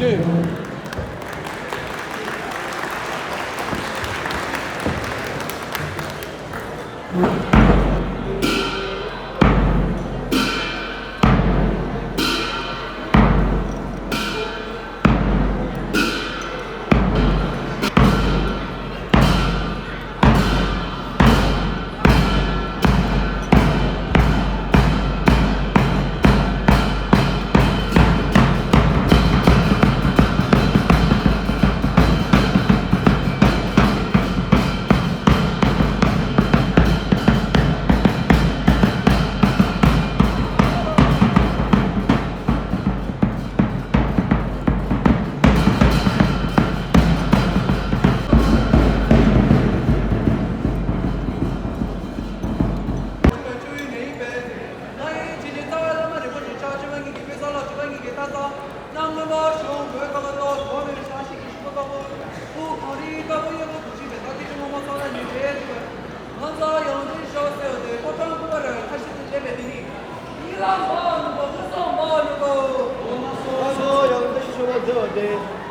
2.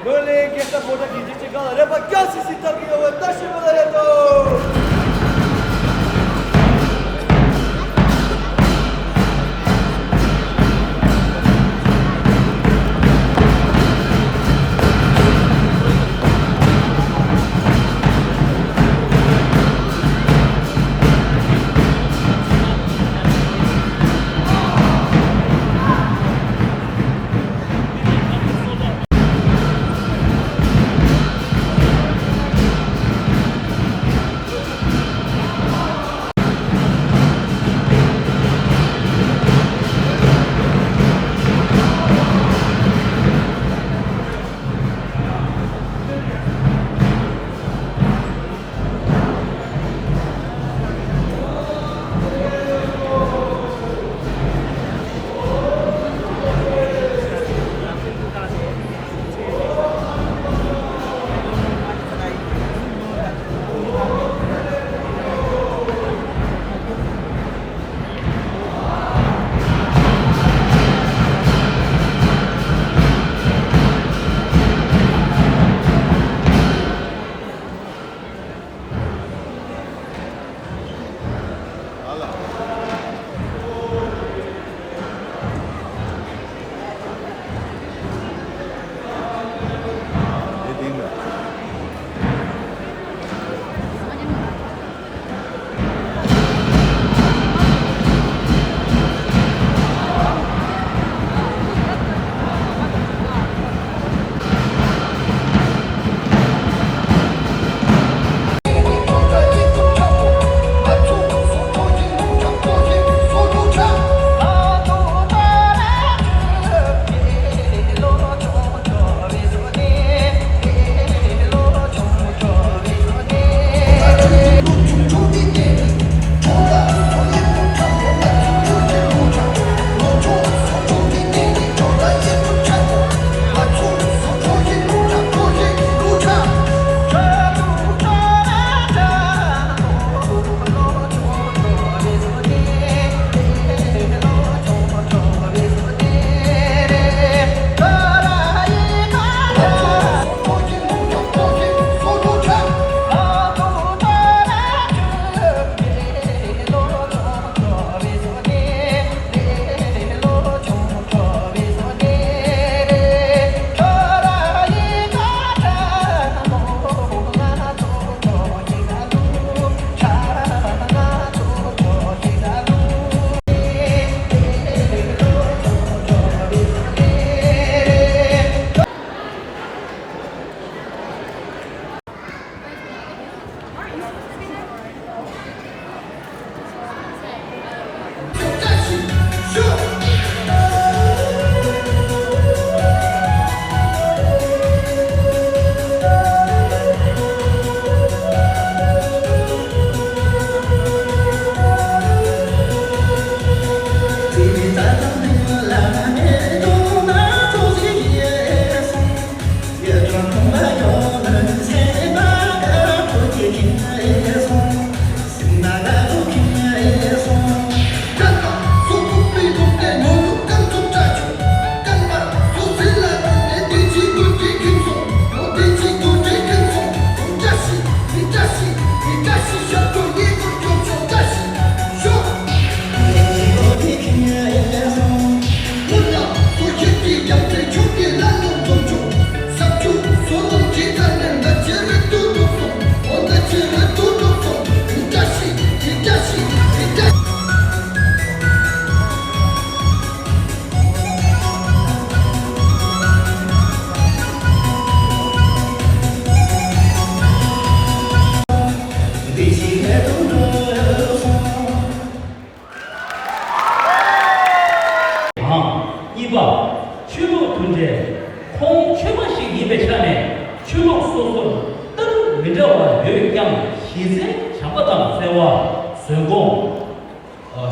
Boleh kita bodoh di cekal. Lepas kasih sita kita watas boleh tu. 2번 주로 존재 콩 최만식 200차내 주로 소설 뜬 외자와 교육경 희생 장바당 세와 성공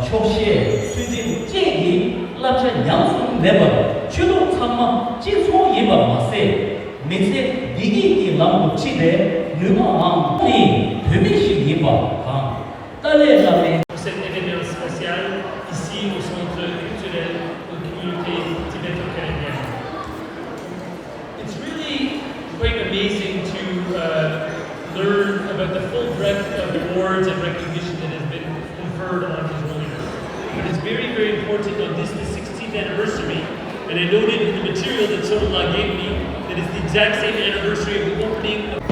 촉시에 수진 제기 랍션 양성 매번 주로 참마 진소 예방 마세 메세 비기기 람부 치대 누마왕이 되미식 예방 강 딸레라메 Cet événement spécial ici au Centre culturel de communauté tibéto-canadienne. It's really quite amazing to learn about the full breadth of awards and recognition that has been conferred on His Holiness. But it's very, very important on this, the 16th anniversary, and I noted in the material that Sonala gave me that it's the exact same anniversary of the opening of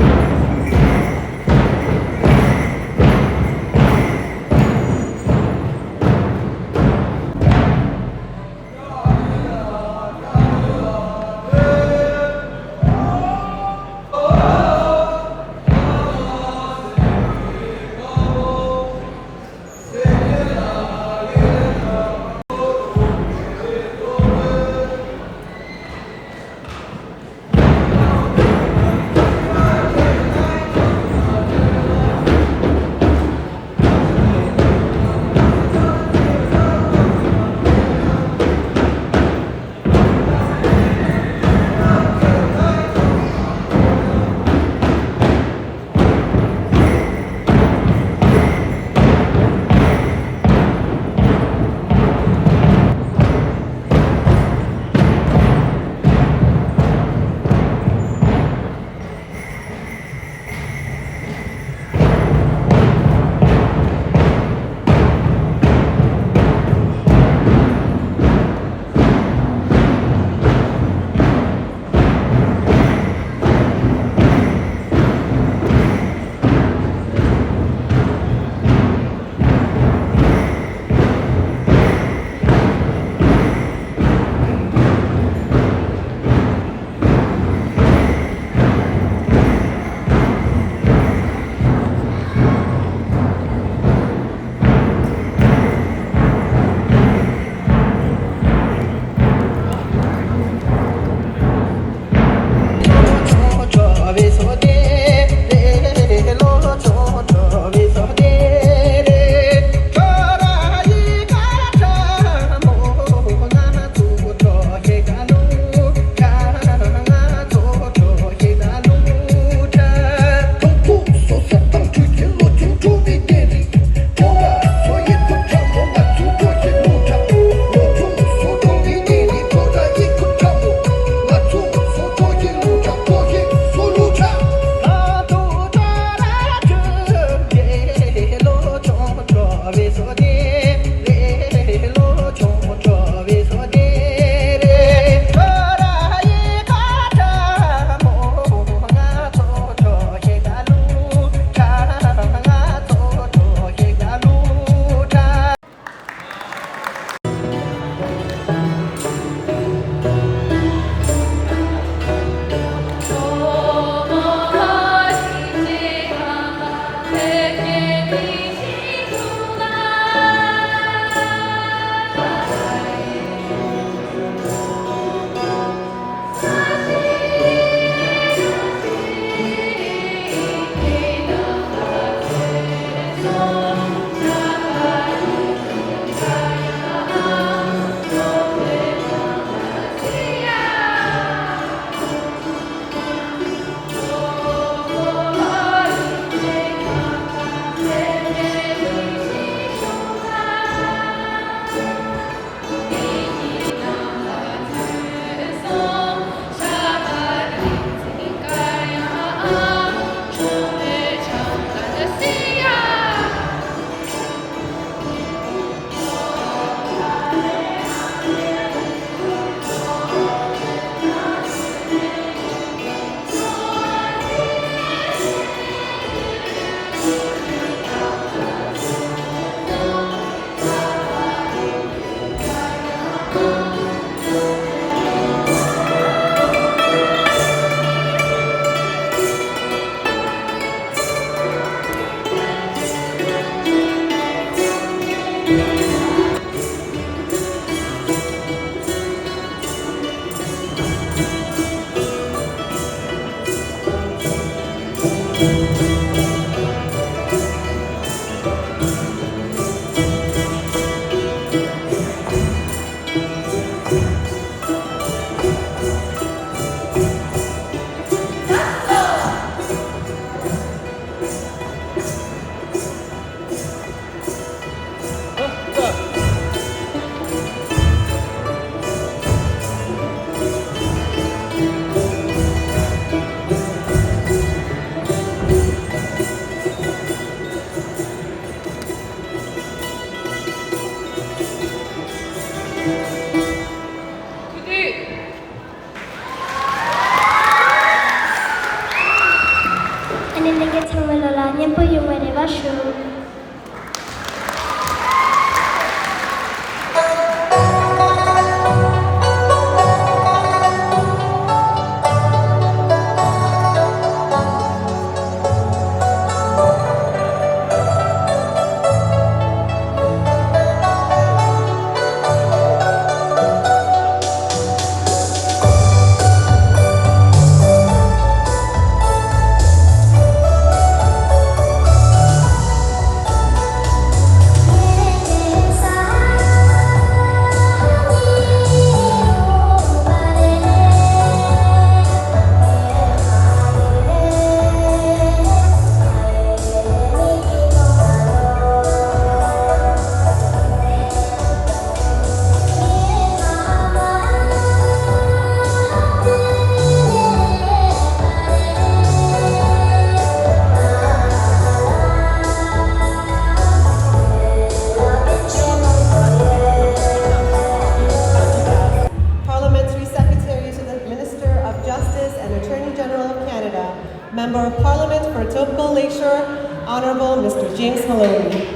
Member of Parliament for Etobicoke Lakeshore, Honourable Mr. James Maloney.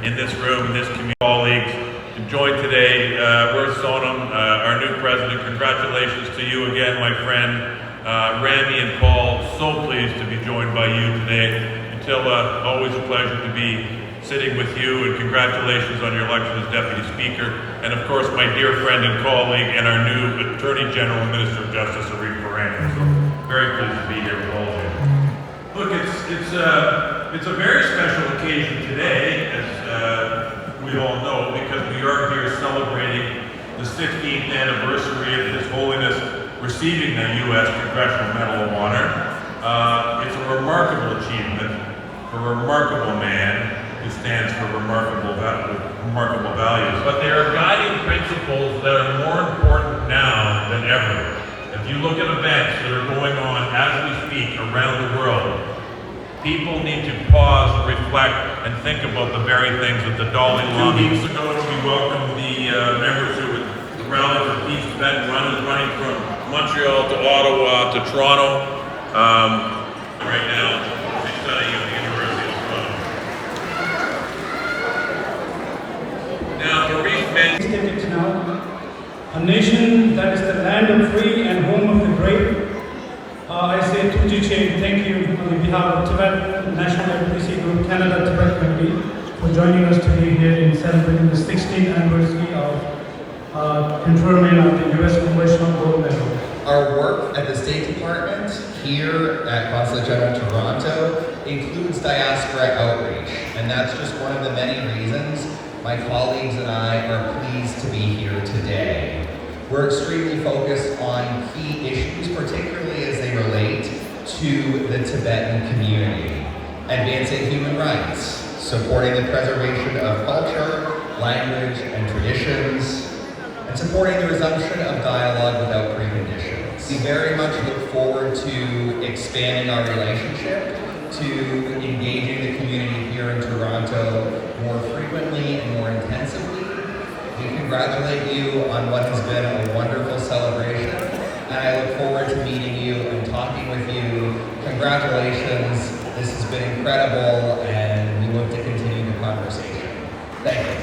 In this room, in this community, colleagues, to join today, we're Sonam, our new president. Congratulations to you again, my friend. Rami and Paul, so pleased to be joined by you today. Attila, always a pleasure to be sitting with you, and congratulations on your election as Deputy Speaker. And of course, my dear friend and colleague and our new Attorney General and Minister of Justice, Arif Farang. So very pleased to be here with all of you. Look, it's a very special occasion today, as we all know, because we are here celebrating the 16th anniversary of His Holiness receiving the U.S. Congressional Medal of Honor. It's a remarkable achievement for a remarkable man who stands for remarkable values. But there are guiding principles that are more important now than ever. If you look at events that are going on as we speak around the world, people need to pause, reflect, and think about the very things that the Dalai Lama. 2 weeks ago, we welcomed the members who were the Rally for Peace Tibet running from Montreal to Ottawa to Toronto. Right now, she's studying at the University of Toronto. Now, Arif mentioned now, a nation that is the land of free and home of the brave. I say Tuji Chain, thank you on behalf of Tibet National Advocacy Group Canada Tibet Committee for joining us today here in celebrating the 16th anniversary of conferment of the U.S. Congressional Gold Medal. Our work at the State Department here at Consulate General Toronto includes diaspora outreach, and that's just one of the many reasons my colleagues and I are pleased to be here today. We're extremely focused on key issues, particularly as they relate to the Tibetan community. Advancing human rights, supporting the preservation of culture, language, and traditions, and supporting the resumption of dialogue without preconditions. We very much look forward to expanding our relationship, to engaging the community here in Toronto more frequently and more intensively. We congratulate you on what has been a wonderful celebration, and I look forward to meeting you and talking with you. Congratulations, this has been incredible, and we look to continue the conversation. Thank you.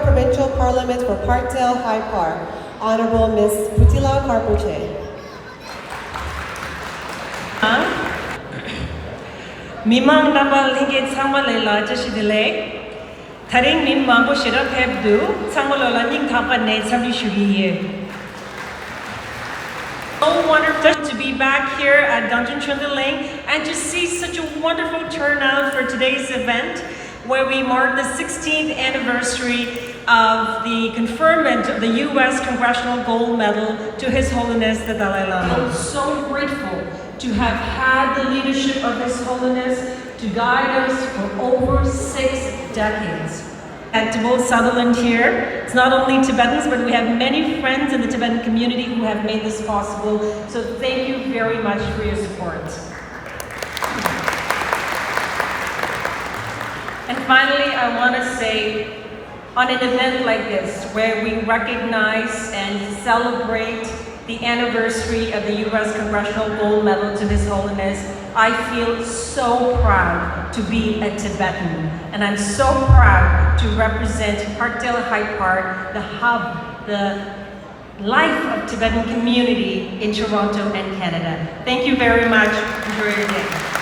Provincial Parliament for Parkdale High Park, Honorable Ms. Putila Karpuche. Mimang nabal hingit sangmalela jashidile, taring mimang boshira pebdu, sangmalola ning tapane samdi shugiye. So wonderful to be back here at Dungeon Trundaling and to see such a wonderful turnout for today's event, where we mark the 16th anniversary of the conferment of the U.S. Congressional Gold Medal to His Holiness the Dalai Lama. I'm so grateful to have had the leadership of His Holiness to guide us for over 6 decades. At both Sutherland here, it's not only Tibetans, but we have many friends in the Tibetan community who have made this possible. So thank you very much for your support. And finally, I want to say, on an event like this, where we recognize and celebrate the anniversary of the U.S. Congressional Gold Medal to His Holiness, I feel so proud to be a Tibetan. And I'm so proud to represent Parkdale High Park, the hub, the life of Tibetan community in Toronto and Canada. Thank you very much. Enjoy your day.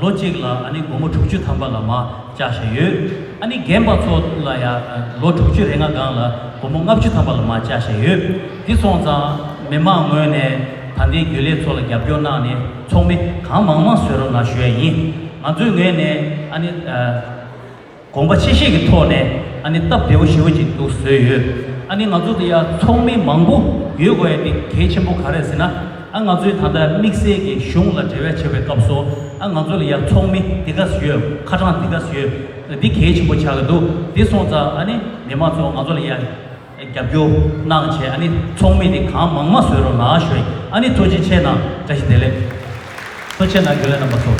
logic la ani gomo chukchu thamba la ma cha shayu ani gemba so la ya lo chukchu renga ga la gomo ngapchu thamba la ma cha shayu ti song za mema ngwe ne thandi gyule so la gyapyo na ne chongme ga mangma swero na shue yin anzu ngwe ne ani gomba chishi gi to ne ani tab bewo shiwo ji do seyu ani ngazu de ya chongme mangbo yego ye ge chenbo kharesina ang ngazui thanda mixe ge shung la jewe chebe kapso ang ngazui ya chongmi digas yue khajang digas yue 디 케이지 보차도 디송자 아니 메마조 마졸이야 갑교 나체 아니 총미디 감 망마스로 나셔 아니 토지체나 다시 될래 토체나 결레나 마소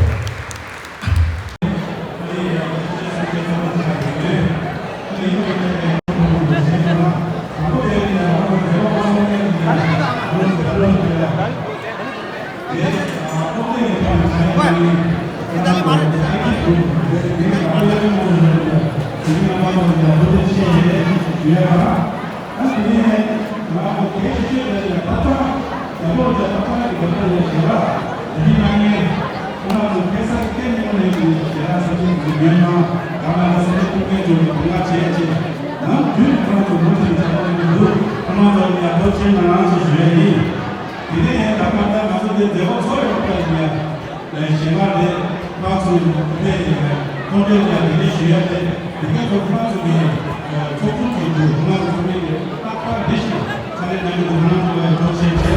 Thank you.